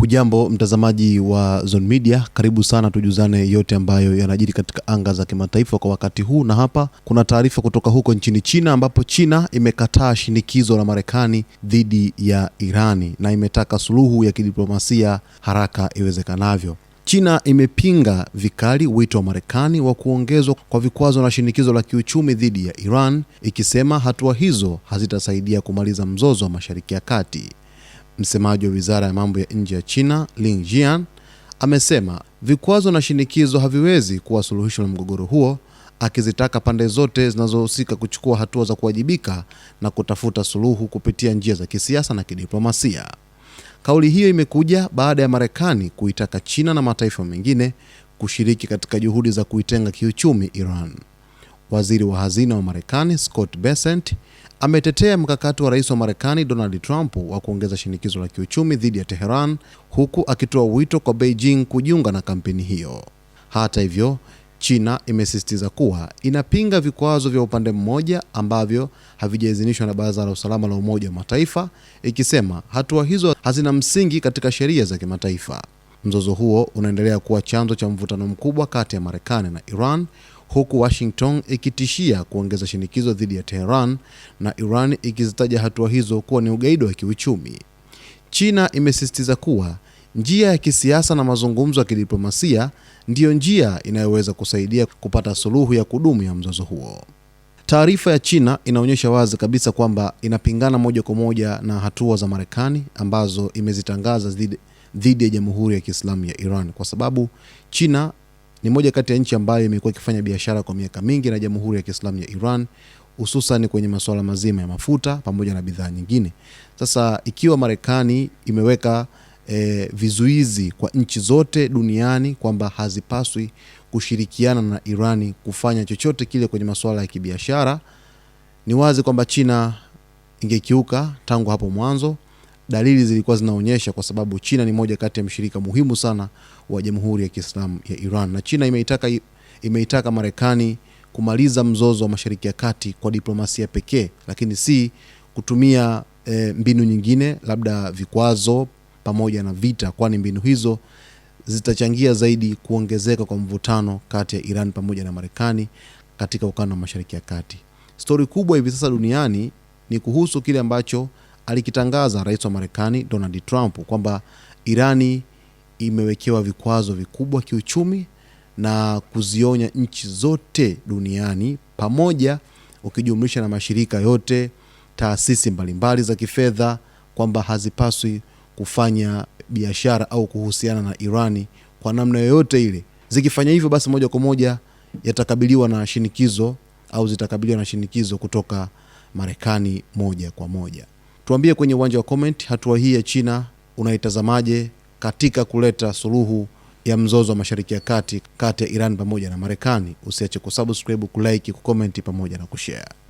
Hujambo mtazamaji wa Zone Media, karibu sana tujuzane yote ambayo yanajiri katika anga za kimataifa kwa wakati huu. Na hapa kuna taarifa kutoka huko nchini China, ambapo China imekataa shinikizo la Marekani dhidi ya Irani na imetaka suluhu ya kidiplomasia haraka iwezekanavyo. China imepinga vikali wito wa Marekani wa kuongezwa kwa vikwazo na shinikizo la kiuchumi dhidi ya Iran, ikisema hatua hizo hazitasaidia kumaliza mzozo wa Mashariki ya Kati. Msemaji wa Wizara ya Mambo ya Nje ya China, Lin Jian, amesema vikwazo na shinikizo haviwezi kuwa suluhisho la mgogoro huo, akizitaka pande zote zinazohusika kuchukua hatua za kuwajibika na kutafuta suluhu kupitia njia za kisiasa na kidiplomasia. Kauli hiyo imekuja baada ya Marekani kuitaka China na mataifa mengine kushiriki katika juhudi za kuitenga kiuchumi Iran. Waziri wa Hazina wa Marekani, Scott Bessent, ametetea mkakati wa Rais wa Marekani Donald Trump wa kuongeza shinikizo la kiuchumi dhidi ya Tehran, huku akitoa wito kwa Beijing kujiunga na kampeni hiyo. Hata hivyo, China imesisitiza kuwa inapinga vikwazo vya upande mmoja ambavyo havijaidhinishwa na Baraza la Usalama la Umoja wa Mataifa, ikisema hatua hizo hazina msingi katika sheria za kimataifa. Mzozo huo unaendelea kuwa chanzo cha mvutano mkubwa kati ya Marekani na Iran, huku Washington ikitishia kuongeza shinikizo dhidi ya Tehran na Iran ikizitaja hatua hizo kuwa ni ugaidi wa kiuchumi. China imesisitiza kuwa njia ya kisiasa na mazungumzo ya kidiplomasia ndiyo njia inayoweza kusaidia kupata suluhu ya kudumu ya mzozo huo. Taarifa ya China inaonyesha wazi kabisa kwamba inapingana moja kwa moja na hatua za Marekani ambazo imezitangaza dhidi ya Jamhuri ya Kiislamu ya Iran, kwa sababu China ni moja kati ya nchi ambayo imekuwa ikifanya biashara kwa miaka mingi na Jamhuri ya Kiislamu ya Iran, hususan kwenye masuala mazima ya mafuta pamoja na bidhaa nyingine. Sasa ikiwa Marekani imeweka vizuizi kwa nchi zote duniani kwamba hazipaswi kushirikiana na Irani kufanya chochote kile kwenye masuala ya kibiashara, ni wazi kwamba China ingekiuka tangu hapo mwanzo. Dalili zilikuwa zinaonyesha, kwa sababu China ni moja kati ya mshirika muhimu sana wa Jamhuri ya Kiislamu ya Iran, na China imeitaka Marekani kumaliza mzozo wa Mashariki ya Kati kwa diplomasia pekee, lakini si kutumia mbinu nyingine, labda vikwazo pamoja na vita, kwani mbinu hizo zitachangia zaidi kuongezeka kwa mvutano kati ya Iran pamoja na Marekani katika ukanda wa Mashariki ya Kati. Stori kubwa hivi sasa duniani ni kuhusu kile ambacho alikitangaza Rais wa Marekani Donald Trump kwamba Irani imewekewa vikwazo vikubwa kiuchumi na kuzionya nchi zote duniani, pamoja ukijumlisha na mashirika yote, taasisi mbalimbali za kifedha, kwamba hazipaswi kufanya biashara au kuhusiana na Irani kwa namna yoyote ile. Zikifanya hivyo, basi moja kwa moja yatakabiliwa na shinikizo au zitakabiliwa na shinikizo kutoka Marekani moja kwa moja. Tuambie kwenye uwanja wa comment, hatua hii ya China unaitazamaje katika kuleta suluhu ya mzozo wa Mashariki ya Kati kati ya Iran pamoja na Marekani? Usiache kusubscribe, kulike, kucomment pamoja na kushare.